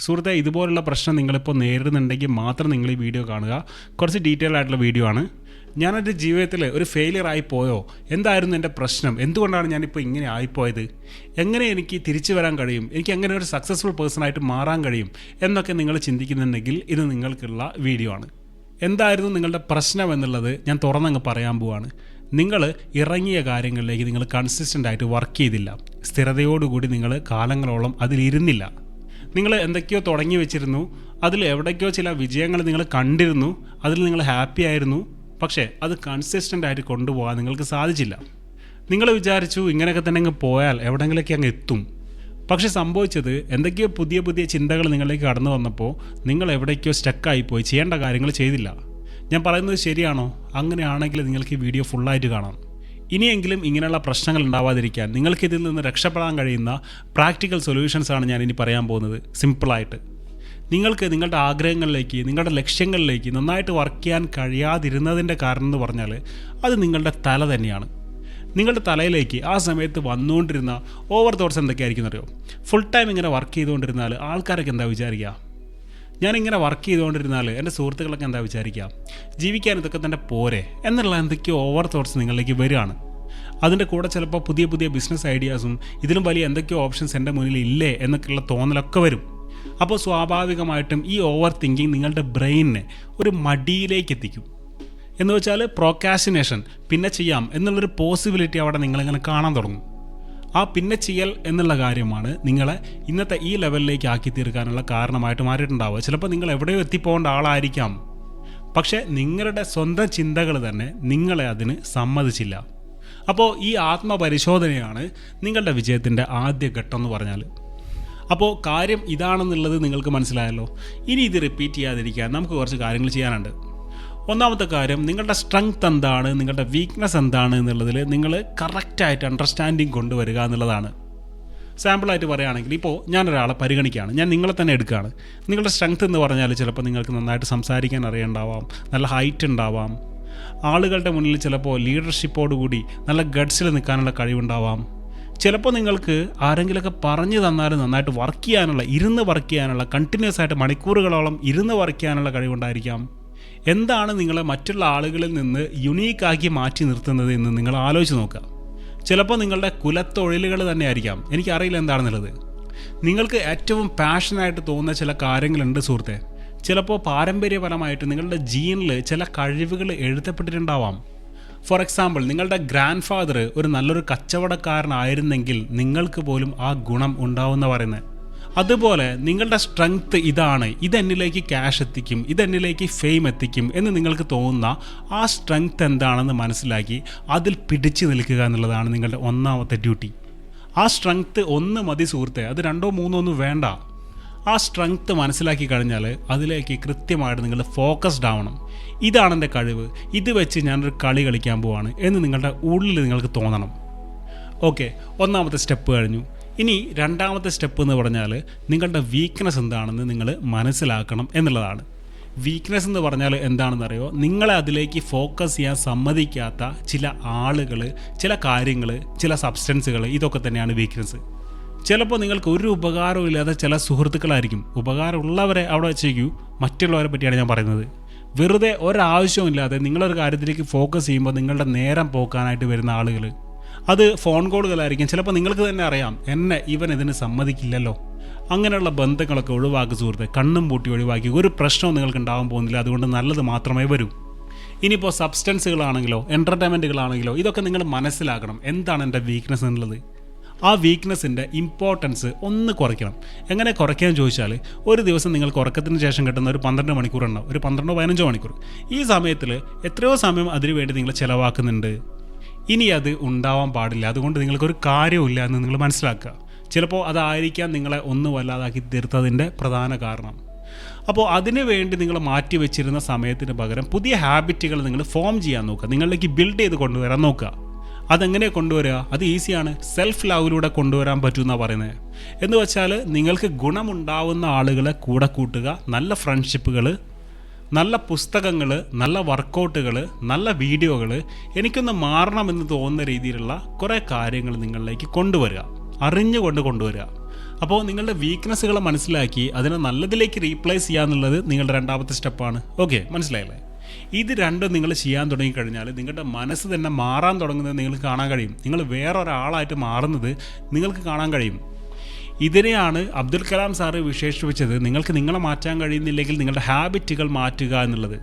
സുഹൃത്തെ, ഇതുപോലുള്ള പ്രശ്നം നിങ്ങളിപ്പോൾ നേരിടുന്നുണ്ടെങ്കിൽ മാത്രം നിങ്ങൾ ഈ വീഡിയോ കാണുക. കുറച്ച് ഡീറ്റെയിൽ ആയിട്ടുള്ള വീഡിയോ ആണ്. ഞാനെൻ്റെ ജീവിതത്തിൽ ഒരു ഫെയിലിയർ ആയിപ്പോയോ? എന്തായിരുന്നു എൻ്റെ പ്രശ്നം? എന്തുകൊണ്ടാണ് ഞാനിപ്പോൾ ഇങ്ങനെ ആയിപ്പോയത്? എങ്ങനെ എനിക്ക് തിരിച്ചു വരാൻ കഴിയും? എനിക്ക് എങ്ങനെ ഒരു സക്സസ്ഫുൾ പേഴ്സണായിട്ട് മാറാൻ കഴിയും എന്നൊക്കെ നിങ്ങൾ ചിന്തിക്കുന്നുണ്ടെങ്കിൽ ഇത് നിങ്ങൾക്കുള്ള വീഡിയോ ആണ്. എന്തായിരുന്നു നിങ്ങളുടെ പ്രശ്നം എന്നുള്ളത് ഞാൻ തുറന്നങ്ങ് പറയാൻ പോവാണ്. നിങ്ങൾ ഇറങ്ങിയ കാര്യങ്ങളിലേക്ക് നിങ്ങൾ കൺസിസ്റ്റൻ്റ് ആയിട്ട് വർക്ക് ചെയ്തില്ല. സ്ഥിരതയോടുകൂടി നിങ്ങൾ കാലങ്ങളോളം അതിലിരുന്നില്ല. നിങ്ങൾ എന്തൊക്കെയോ തുടങ്ങി വെച്ചിരുന്നു, അതിൽ എവിടേക്കോ ചില വിജയങ്ങൾ നിങ്ങൾ കണ്ടിരുന്നു, അതിൽ നിങ്ങൾ ഹാപ്പി ആയിരുന്നു. പക്ഷേ അത് കൺസിസ്റ്റൻ്റ് ആയിട്ട് കൊണ്ടുപോകാൻ നിങ്ങൾക്ക് സാധിച്ചില്ല. നിങ്ങൾ വിചാരിച്ചു ഇങ്ങനെയൊക്കെ തന്നെ അങ്ങ് പോയാൽ എവിടെയെങ്കിലൊക്കെ അങ്ങ് എത്തും. പക്ഷേ സംഭവിച്ചത് എന്തൊക്കെയോ പുതിയ പുതിയ ചിന്തകൾ നിങ്ങളിലേക്ക് കടന്നു വന്നപ്പോൾ നിങ്ങൾ എവിടേക്കോ സ്റ്റക്കായിപ്പോയി, ചെയ്യേണ്ട കാര്യങ്ങൾ ചെയ്തില്ല. ഞാൻ പറയുന്നത് ശരിയാണോ? അങ്ങനെയാണെങ്കിൽ നിങ്ങൾക്ക് ഈ വീഡിയോ ഫുള്ളായിട്ട് കാണാം. ഇനിയെങ്കിലും ഇങ്ങനെയുള്ള പ്രശ്നങ്ങൾ ഉണ്ടാവാതിരിക്കാൻ നിങ്ങൾക്കിതിൽ നിന്ന് രക്ഷപ്പെടാൻ കഴിയുന്ന പ്രാക്ടിക്കൽ സൊല്യൂഷൻസാണ് ഞാൻ ഇനി പറയാൻ പോകുന്നത്. സിമ്പിളായിട്ട് നിങ്ങൾക്ക് നിങ്ങളുടെ ആഗ്രഹങ്ങളിലേക്ക്, നിങ്ങളുടെ ലക്ഷ്യങ്ങളിലേക്ക് നന്നായിട്ട് വർക്ക് ചെയ്യാൻ കഴിയാതിരുന്നതിൻ്റെ കാരണം എന്ന് പറഞ്ഞാൽ അത് നിങ്ങളുടെ തല തന്നെയാണ്. നിങ്ങളുടെ തലയിലേക്ക് ആ സമയത്ത് വന്നുകൊണ്ടിരുന്ന ഓവർ തോട്ട്സ് എന്തൊക്കെയായിരിക്കും അറിയോ? ഫുൾ ടൈം ഇങ്ങനെ വർക്ക് ചെയ്തുകൊണ്ടിരുന്നാൽ ആൾക്കാരൊക്കെ എന്താ വിചാരിക്കുക? ഞാനിങ്ങനെ വർക്ക് ചെയ്തുകൊണ്ടിരുന്നാൽ എൻ്റെ സുഹൃത്തുക്കളൊക്കെ എന്താ വിചാരിക്കുക? ജീവിക്കാൻ ഇതൊക്കെ തന്നെ പോരെ എന്നുള്ള എന്തൊക്കെയോ ഓവർ തോട്ട്സ് നിങ്ങളിലേക്ക് വരികയാണ്. അതിൻ്റെ കൂടെ ചിലപ്പോൾ പുതിയ പുതിയ ബിസിനസ് ഐഡിയാസും ഇതിലും വലിയ എന്തൊക്കെയോ ഓപ്ഷൻസ് എൻ്റെ മുന്നിൽ ഇല്ലേ എന്നൊക്കെയുള്ള തോന്നലൊക്കെ വരും. അപ്പോൾ സ്വാഭാവികമായിട്ടും ഈ ഓവർ തിങ്കിങ് നിങ്ങളുടെ ബ്രെയിനിനെ ഒരു മടിയിലേക്ക് എത്തിക്കും. എന്ന് വെച്ചാൽ പ്രോക്രാസ്റ്റിനേഷൻ, പിന്നെ ചെയ്യാം എന്നുള്ളൊരു പോസിബിലിറ്റി അവിടെ നിങ്ങളിങ്ങനെ കാണാൻ തുടങ്ങും. ആ പിന്നെ ചെയ്യൽ എന്നുള്ള കാര്യമാണ് നിങ്ങളെ ഇന്നത്തെ ഈ ലെവലിലേക്ക് ആക്കി തീർക്കാനുള്ള കാരണമായിട്ട് മാറിയിട്ടുണ്ടാവുക. ചിലപ്പോൾ നിങ്ങൾ എവിടെയോ എത്തിപ്പോകേണ്ട ആളായിരിക്കാം, പക്ഷേ നിങ്ങളുടെ സ്വന്തം ചിന്തകൾ തന്നെ നിങ്ങളെ അതിന് സമ്മതിച്ചില്ല. അപ്പോൾ ഈ ആത്മപരിശോധനയാണ് നിങ്ങളുടെ വിജയത്തിൻ്റെ ആദ്യ ഘട്ടം എന്ന് പറഞ്ഞാൽ. അപ്പോൾ കാര്യം ഇതാണെന്നുള്ളത് നിങ്ങൾക്ക് മനസ്സിലായല്ലോ. ഇനി ഇത് റിപ്പീറ്റ് ചെയ്യാതിരിക്കാൻ നമുക്ക് കുറച്ച് കാര്യങ്ങൾ ചെയ്യാനുണ്ട്. ഒന്നാമത്തെ കാര്യം, നിങ്ങളുടെ സ്ട്രെങ്ത് എന്താണ്, നിങ്ങളുടെ വീക്ക്നെസ് എന്താണ് എന്നുള്ളതിൽ നിങ്ങൾ കറക്റ്റായിട്ട് അണ്ടർസ്റ്റാൻഡിങ് കൊണ്ടുവരിക എന്നുള്ളതാണ്. സാമ്പിളായിട്ട് പറയുകയാണെങ്കിൽ, ഇപ്പോൾ ഞാനൊരാളെ പരിഗണിക്കുകയാണ്, ഞാൻ നിങ്ങളെ തന്നെ എടുക്കുകയാണ്. നിങ്ങളുടെ സ്ട്രെങ്ത് എന്ന് പറഞ്ഞാൽ ചിലപ്പോൾ നിങ്ങൾക്ക് നന്നായിട്ട് സംസാരിക്കാൻ അറിയുണ്ടാവാം, നല്ല ഹൈറ്റ് ഉണ്ടാവാം, ആളുകളുടെ മുന്നിൽ ചിലപ്പോൾ ലീഡർഷിപ്പോടുകൂടി നല്ല ഗഡ്സിൽ നിൽക്കാനുള്ള കഴിവുണ്ടാവാം. ചിലപ്പോൾ നിങ്ങൾക്ക് ആരെങ്കിലുമൊക്കെ പറഞ്ഞു തന്നാലും നന്നായിട്ട് വർക്ക് ചെയ്യാനുള്ള, ഇരുന്ന് വർക്ക് ചെയ്യാനുള്ള, കണ്ടിന്യൂസ് ആയിട്ട് മണിക്കൂറുകളോളം ഇരുന്ന് വർക്ക് ചെയ്യാനുള്ള കഴിവുണ്ടായിരിക്കാം. എന്താണ് നിങ്ങളെ മറ്റുള്ള ആളുകളിൽ നിന്ന് യുണീക്കാക്കി മാറ്റി നിർത്തുന്നത് എന്ന് നിങ്ങൾ ആലോചിച്ച് നോക്കുക. ചിലപ്പോൾ നിങ്ങളുടെ കുലത്തൊഴിലുകൾ തന്നെ ആയിരിക്കാം, എനിക്കറിയില്ല എന്താണെന്നുള്ളത്. നിങ്ങൾക്ക് ഏറ്റവും പാഷനായിട്ട് തോന്നുന്ന ചില കാര്യങ്ങളുണ്ട് സുഹൃത്തെ. ചിലപ്പോൾ പാരമ്പര്യപരമായിട്ട് നിങ്ങളുടെ ജീനിൽ ചില കഴിവുകൾ എഴുതപ്പെട്ടിട്ടുണ്ടാവാം. ഫോർ എക്സാമ്പിൾ, നിങ്ങളുടെ ഗ്രാൻഡ് ഫാദർ ഒരു നല്ലൊരു കച്ചവടക്കാരനായിരുന്നെങ്കിൽ നിങ്ങൾക്ക് പോലും ആ ഗുണം ഉണ്ടാവുമെന്ന് പറയുന്നത്. അതുപോലെ നിങ്ങളുടെ സ്ട്രെങ്ത് ഇതാണ്, ഇതെന്നിലേക്ക് ക്യാഷ് എത്തിക്കും, ഇതെന്നിലേക്ക് ഫെയിം എത്തിക്കും എന്ന് നിങ്ങൾക്ക് തോന്നുന്ന ആ സ്ട്രെങ്ത് എന്താണെന്ന് മനസ്സിലാക്കി അതിൽ പിടിച്ചു നിൽക്കുക എന്നുള്ളതാണ് നിങ്ങളുടെ ഒന്നാമത്തെ ഡ്യൂട്ടി. ആ സ്ട്രെങ്ത് ഒന്ന് മതി സുഹൃത്തെ, അത് 2 3 ഒന്നും വേണ്ട. ആ സ്ട്രെങ്ത് മനസ്സിലാക്കി കഴിഞ്ഞാൽ അതിലേക്ക് കൃത്യമായിട്ട് നിങ്ങൾ ഫോക്കസ്ഡ് ആവണം. ഇതാണ് എൻ്റെ കഴിവ്, ഇത് വെച്ച് ഞാനൊരു കളി കളിക്കാൻ പോവാണ് എന്ന് നിങ്ങളുടെ ഉള്ളിൽ നിങ്ങൾക്ക് തോന്നണം. ഓക്കെ, ഒന്നാമത്തെ സ്റ്റെപ്പ് കഴിഞ്ഞു. ഇനി രണ്ടാമത്തെ സ്റ്റെപ്പ് എന്ന് പറഞ്ഞാൽ നിങ്ങളുടെ വീക്ക്നെസ് എന്താണെന്ന് നിങ്ങൾ മനസ്സിലാക്കണം എന്നുള്ളതാണ്. വീക്ക്നെസ് എന്ന് പറഞ്ഞാൽ എന്താണെന്നറിയോ? നിങ്ങളെ അതിലേക്ക് ഫോക്കസ് ചെയ്യാൻ സമ്മതിക്കാത്ത ചില ആളുകൾ, ചില കാര്യങ്ങൾ, ചില സബ്സ്റ്റൻസുകൾ, ഇതൊക്കെ തന്നെയാണ് വീക്ക്നെസ്. ചിലപ്പോൾ നിങ്ങൾക്ക് ഒരു ഉപകാരവും ഇല്ലാത്ത ചില സുഹൃത്തുക്കളായിരിക്കും. ഉപകാരമുള്ളവരെ അവിടെ വെച്ചേക്കൂ, മറ്റുള്ളവരെ പറ്റിയാണ് ഞാൻ പറയുന്നത്. വെറുതെ ഒരാവശ്യവും ഇല്ലാതെ നിങ്ങളൊരു കാര്യത്തിലേക്ക് ഫോക്കസ് ചെയ്യുമ്പോൾ നിങ്ങളുടെ നേരം പോക്കാനായിട്ട് വരുന്ന ആളുകൾ, അത് ഫോൺ കോളുകളായിരിക്കും. ചിലപ്പോൾ നിങ്ങൾക്ക് തന്നെ അറിയാം, എന്നെ ഇവൻ ഇതിന് സമ്മതിക്കില്ലല്ലോ. അങ്ങനെയുള്ള ബന്ധങ്ങളൊക്കെ ഒഴിവാക്കി സുഹൃത്തെ, കണ്ണും പൂട്ടി ഒഴിവാക്കി. ഒരു പ്രശ്നവും നിങ്ങൾക്ക് ഉണ്ടാകാൻ പോകുന്നില്ല, അതുകൊണ്ട് നല്ലത് മാത്രമേ വരൂ. ഇനിയിപ്പോൾ സബ്സ്റ്റൻസുകളാണെങ്കിലോ എൻ്റർടൈൻമെൻറ്റുകളാണെങ്കിലോ ഇതൊക്കെ നിങ്ങൾ മനസ്സിലാക്കണം. എന്താണ് എൻ്റെ വീക്ക്നെസ് എന്നുള്ളത്? ആ വീക്ക്നെസ്സിൻ്റെ ഇമ്പോർട്ടൻസ് ഒന്ന് കുറയ്ക്കണം. എങ്ങനെ കുറയ്ക്കാൻ ചോദിച്ചാൽ, ഒരു ദിവസം നിങ്ങൾക്ക് ഉറക്കത്തിന് ശേഷം കിട്ടുന്ന ഒരു 12 മണിക്കൂർ ഉണ്ടാവും, ഒരു 12-15 മണിക്കൂർ. ഈ സമയത്തിൽ എത്രയോ സമയം അതിനു വേണ്ടി നിങ്ങൾ ചിലവാക്കുന്നുണ്ട്. ഇനി അത് ഉണ്ടാവാൻ പാടില്ല, അതുകൊണ്ട് നിങ്ങൾക്കൊരു കാര്യമില്ല എന്ന് നിങ്ങൾ മനസ്സിലാക്കുക. ചിലപ്പോൾ അതായിരിക്കാം നിങ്ങളെ ഒന്ന് വല്ലാതാക്കി തീർത്തതിൻ്റെ പ്രധാന കാരണം. അപ്പോൾ അതിനു വേണ്ടി നിങ്ങൾ മാറ്റി വെച്ചിരുന്ന സമയത്തിന് പകരം പുതിയ ഹാബിറ്റുകൾ നിങ്ങൾ ഫോം ചെയ്യാൻ നോക്കുക, നിങ്ങളിലേക്ക് ബിൽഡ് ചെയ്ത് കൊണ്ടുവരാൻ നോക്കുക. അതെങ്ങനെ കൊണ്ടുവരിക? അത് ഈസിയാണ്. സെൽഫ് ലവിലൂടെ കൊണ്ടുവരാൻ പറ്റുമെന്നാണ് പറയുന്നത്. എന്ന് വെച്ചാൽ നിങ്ങൾക്ക് ഗുണമുണ്ടാവുന്ന ആളുകളെ കൂടെ കൂട്ടുക, നല്ല ഫ്രണ്ട്ഷിപ്പുകൾ, നല്ല പുസ്തകങ്ങൾ, നല്ല വർക്കൗട്ടുകൾ, നല്ല വീഡിയോകൾ, എനിക്കൊന്ന് മാറണമെന്ന് തോന്നുന്ന രീതിയിലുള്ള കുറേ കാര്യങ്ങൾ നിങ്ങളിലേക്ക് കൊണ്ടുവരിക, അറിഞ്ഞുകൊണ്ട് കൊണ്ടുവരിക. അപ്പോൾ നിങ്ങളുടെ വീക്ക്നെസ്സുകളെ മനസ്സിലാക്കി അതിനെ നല്ലതിലേക്ക് റീപ്ലേസ് ചെയ്യുക എന്നുള്ളത് നിങ്ങളുടെ രണ്ടാമത്തെ സ്റ്റെപ്പാണ്. ഓക്കെ, മനസ്സിലായില്ലേ? ഇത് രണ്ടും നിങ്ങൾ ചെയ്യാൻ തുടങ്ങിക്കഴിഞ്ഞാൽ നിങ്ങളുടെ മനസ്സ് തന്നെ മാറാൻ തുടങ്ങുന്നത് നിങ്ങൾക്ക് കാണാൻ കഴിയും. നിങ്ങൾ വേറൊരാളായിട്ട് മാറുന്നത് നിങ്ങൾക്ക് കാണാൻ കഴിയും. ഇതിനെയാണ് അബ്ദുൽ കലാം സാറ് വിശേഷിപ്പിച്ചത് നിങ്ങൾക്ക് നിങ്ങളെ മാറ്റാൻ കഴിയുന്നില്ലെങ്കിൽ നിങ്ങളുടെ ഹാബിറ്റുകൾ മാറ്റുക എന്നുള്ളത്.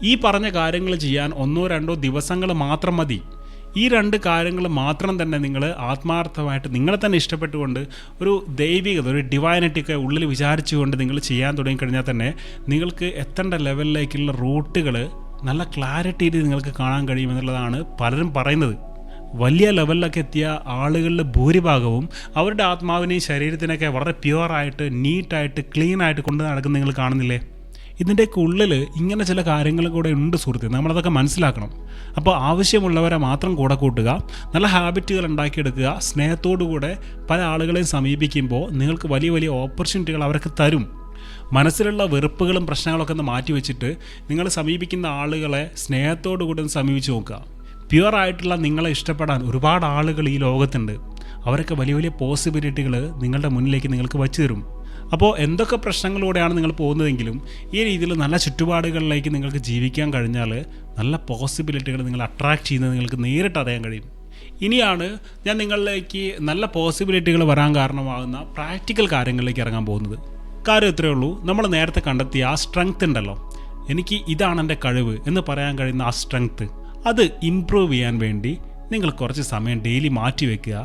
ഈ പറഞ്ഞ കാര്യങ്ങൾ ചെയ്യാൻ 1-2 ദിവസങ്ങൾ മാത്രം മതി. ഈ 2 കാര്യങ്ങൾ മാത്രം തന്നെ നിങ്ങൾ ആത്മാർത്ഥമായിട്ട് നിങ്ങളെ തന്നെ ഇഷ്ടപ്പെട്ടുകൊണ്ട് ഒരു ദൈവികത, ഒരു ഡിവൈനിറ്റിയൊക്കെ ഉള്ളിൽ വിചാരിച്ചുകൊണ്ട് നിങ്ങൾ ചെയ്യാൻ തുടങ്ങിക്കഴിഞ്ഞാൽ തന്നെ നിങ്ങൾക്ക് എത്തേണ്ട ലെവലിലേക്കുള്ള റൂട്ടുകൾ നല്ല ക്ലാരിറ്റിയിൽ നിങ്ങൾക്ക് കാണാൻ കഴിയുമെന്നുള്ളതാണ് പലരും പറയുന്നത്. വലിയ ലെവലിലൊക്കെ എത്തിയ ആളുകളിൽ ഭൂരിഭാഗവും അവരുടെ ആത്മാവിനെയും ശരീരത്തിനൊക്കെ വളരെ പ്യുവറായിട്ട്, നീറ്റായിട്ട്, ക്ലീനായിട്ട് കൊണ്ട് നടക്കുന്ന നിങ്ങൾ കാണുന്നില്ലേ? ഇതിൻ്റെയൊക്കെ ഉള്ളിൽ ഇങ്ങനെ ചില കാര്യങ്ങൾ കൂടെ ഉണ്ട് സുഹൃത്തെ, നമ്മളതൊക്കെ മനസ്സിലാക്കണം. അപ്പോൾ ആവശ്യമുള്ളവരെ മാത്രം കൂടെ കൂട്ടുക, നല്ല ഹാബിറ്റുകൾ ഉണ്ടാക്കിയെടുക്കുക. സ്നേഹത്തോടുകൂടെ പല ആളുകളെയും സമീപിക്കുമ്പോൾ നിങ്ങൾക്ക് വലിയ വലിയ ഓപ്പർച്യൂണിറ്റികൾ അവർക്ക് തരും. മനസ്സിലുള്ള വെറുപ്പുകളും പ്രശ്നങ്ങളൊക്കെ ഒന്ന് മാറ്റി വെച്ചിട്ട് നിങ്ങൾ സമീപിക്കുന്ന ആളുകളെ സ്നേഹത്തോടു കൂടി ഒന്ന് സമീപിച്ച് നോക്കുക. പ്യുവറായിട്ടുള്ള നിങ്ങളെ ഇഷ്ടപ്പെടാൻ ഒരുപാട് ആളുകൾ ഈ ലോകത്തുണ്ട്. അവരൊക്കെ വലിയ വലിയ പോസിബിലിറ്റികൾ നിങ്ങളുടെ മുന്നിലേക്ക് നിങ്ങൾക്ക് വച്ചു തരും. അപ്പോൾ എന്തൊക്കെ പ്രശ്നങ്ങളിലൂടെയാണ് നിങ്ങൾ പോകുന്നതെങ്കിലും ഈ രീതിയിൽ നല്ല ചുറ്റുപാടുകളിലേക്ക് നിങ്ങൾക്ക് ജീവിക്കാൻ കഴിഞ്ഞാൽ നല്ല പോസിബിലിറ്റികൾ നിങ്ങൾ അട്രാക്റ്റ് ചെയ്യുന്നത് നിങ്ങൾക്ക് നേരിട്ട് അറിയാൻ കഴിയും. ഇനിയാണ് ഞാൻ നിങ്ങളിലേക്ക് നല്ല പോസിബിലിറ്റികൾ വരാൻ കാരണമാകുന്ന പ്രാക്ടിക്കൽ കാര്യങ്ങളിലേക്ക് ഇറങ്ങാൻ പോകുന്നത്. കാര്യം ഇത്രയേ ഉള്ളൂ, നമ്മൾ നേരത്തെ കണ്ടെത്തിയ ആ സ്ട്രെങ്ത് ഉണ്ടല്ലോ, എനിക്ക് ഇതാണ് എൻ്റെ കഴിവ് എന്ന് പറയാൻ കഴിയുന്ന ആ സ്ട്രെങ്ത്, അത് ഇംപ്രൂവ് ചെയ്യാൻ വേണ്ടി നിങ്ങൾ കുറച്ച് സമയം ഡെയിലി മാറ്റി വയ്ക്കുക.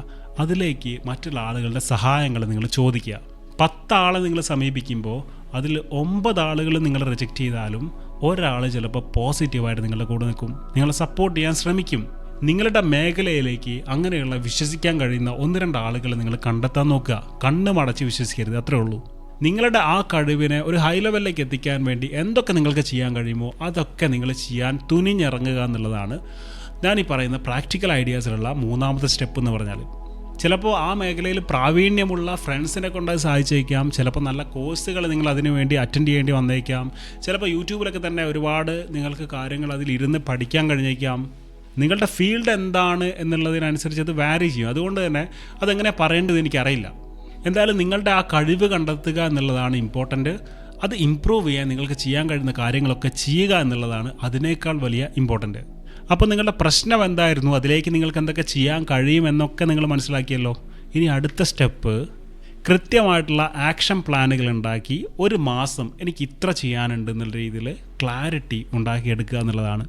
അതിലേക്ക് മറ്റുള്ള ആളുകളുടെ സഹായങ്ങൾ നിങ്ങൾ ചോദിക്കുക. 10 ആളെ നിങ്ങൾ സമീപിക്കുമ്പോൾ അതിൽ 9 ആളുകൾ നിങ്ങൾ റിജക്റ്റ് ചെയ്താലും ഒരാൾ ചിലപ്പോൾ പോസിറ്റീവായിട്ട് നിങ്ങളുടെ കൂടെ നിൽക്കും, നിങ്ങളെ സപ്പോർട്ട് ചെയ്യാൻ ശ്രമിക്കും. നിങ്ങളുടെ മേഖലയിലേക്ക് അങ്ങനെയുള്ള വിശ്വസിക്കാൻ കഴിയുന്ന 1-2 ആളുകൾ നിങ്ങൾ കണ്ടെത്താൻ നോക്കുക. കണ്ണ് മടച്ച് വിശ്വസിക്കരുത്, അത്രേ ഉള്ളൂ. നിങ്ങളുടെ ആ കഴിവിനെ ഒരു ഹൈ ലെവലിലേക്ക് എത്തിക്കാൻ വേണ്ടി എന്തൊക്കെ നിങ്ങൾക്ക് ചെയ്യാൻ കഴിയുമോ അതൊക്കെ നിങ്ങൾ ചെയ്യാൻ തുനിഞ്ഞിറങ്ങുക എന്നുള്ളതാണ് ഞാൻ ഈ പറയുന്ന പ്രാക്ടിക്കൽ ഐഡിയാസിലുള്ള 3ാമത്തെ സ്റ്റെപ്പ് എന്ന് പറഞ്ഞാൽ. ചിലപ്പോൾ ആ മേഖലയിൽ പ്രാവീണ്യമുള്ള ഫ്രണ്ട്സിനെ കൊണ്ട് അത് സഹായിച്ചേക്കാം. ചിലപ്പോൾ നല്ല കോഴ്സുകൾ നിങ്ങൾ അതിനു വേണ്ടി അറ്റൻഡ് ചെയ്യേണ്ടി വന്നേക്കാം. ചിലപ്പോൾ യൂട്യൂബിലൊക്കെ തന്നെ ഒരുപാട് നിങ്ങൾക്ക് കാര്യങ്ങൾ അതിലിരുന്ന് പഠിക്കാൻ കഴിഞ്ഞേക്കാം. നിങ്ങളുടെ ഫീൽഡ് എന്താണ് എന്നുള്ളതിനനുസരിച്ച് അത് വാരി ചെയ്യും. അതുകൊണ്ട് തന്നെ അതെങ്ങനെ പറയേണ്ടത് എനിക്കറിയില്ല. എന്തായാലും നിങ്ങളുടെ ആ കഴിവ് കണ്ടെത്തുക എന്നുള്ളതാണ് ഇമ്പോർട്ടൻ്റ്. അത് ഇമ്പ്രൂവ് ചെയ്യാൻ നിങ്ങൾക്ക് ചെയ്യാൻ കഴിയുന്ന കാര്യങ്ങളൊക്കെ ചെയ്യുക എന്നുള്ളതാണ് അതിനേക്കാൾ വലിയ ഇമ്പോർട്ടൻ്റ്. അപ്പോൾ നിങ്ങളുടെ പ്രശ്നം എന്തായിരുന്നു, അതിലേക്ക് നിങ്ങൾക്ക് എന്തൊക്കെ ചെയ്യാൻ കഴിയുമെന്നൊക്കെ നിങ്ങൾ മനസ്സിലാക്കിയല്ലോ. ഇനി അടുത്ത സ്റ്റെപ്പ് കൃത്യമായിട്ടുള്ള ആക്ഷൻ പ്ലാനുകൾ ഉണ്ടാക്കി 1 മാസം എനിക്ക് ഇത്ര ചെയ്യാനുണ്ട് എന്നുള്ള രീതിയിൽ ക്ലാരിറ്റി ഉണ്ടാക്കിയെടുക്കുക എന്നുള്ളതാണ്.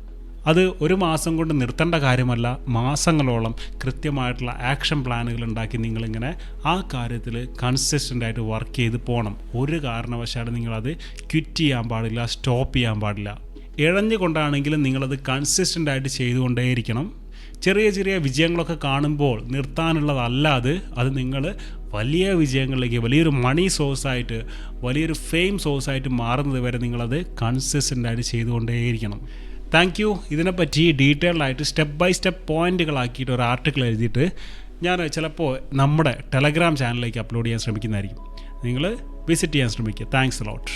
അത് 1 മാസം കൊണ്ട് നിർത്തേണ്ട കാര്യമല്ല, മാസങ്ങളോളം കൃത്യമായിട്ടുള്ള ആക്ഷൻ പ്ലാനുകൾ ഉണ്ടാക്കി നിങ്ങളിങ്ങനെ ആ കാര്യത്തിൽ കൺസിസ്റ്റൻ്റായിട്ട് വർക്ക് ചെയ്ത് പോകണം. ഒരു കാരണവശാലും നിങ്ങളത് ക്വിറ്റ് ചെയ്യാൻ പാടില്ല, സ്റ്റോപ്പ് ചെയ്യാൻ പാടില്ല. ഇഴഞ്ഞുകൊണ്ടാണെങ്കിലും നിങ്ങളത് കൺസിസ്റ്റൻ്റായിട്ട് ചെയ്തുകൊണ്ടേയിരിക്കണം. ചെറിയ ചെറിയ വിജയങ്ങളൊക്കെ കാണുമ്പോൾ നിർത്താനുള്ളതല്ല അത് നിങ്ങൾ വലിയ വിജയങ്ങളിലേക്ക്, വലിയൊരു മണി സോഴ്സായിട്ട്, വലിയൊരു ഫെയിം സോഴ്സായിട്ട് മാറുന്നത് വരെ നിങ്ങളത് കൺസിസ്റ്റൻ്റായിട്ട് ചെയ്തുകൊണ്ടേയിരിക്കണം. Thank you. ഇതിനെപ്പറ്റി ഡീറ്റെയിൽഡായിട്ട് സ്റ്റെപ്പ് ബൈ സ്റ്റെപ്പ് പോയിന്റുകളാക്കിയിട്ട് ഒരു ആർട്ടിക്കിൾ എഴുതിയിട്ട് ഞാൻ ചിലപ്പോൾ നമ്മുടെ ടെലഗ്രാം ചാനലിലേക്ക് അപ്ലോഡ് ചെയ്യാൻ ശ്രമിക്കുന്നതായിരിക്കും. നിങ്ങൾ വിസിറ്റ് ചെയ്യാൻ ശ്രമിക്കുക. Thanks a lot.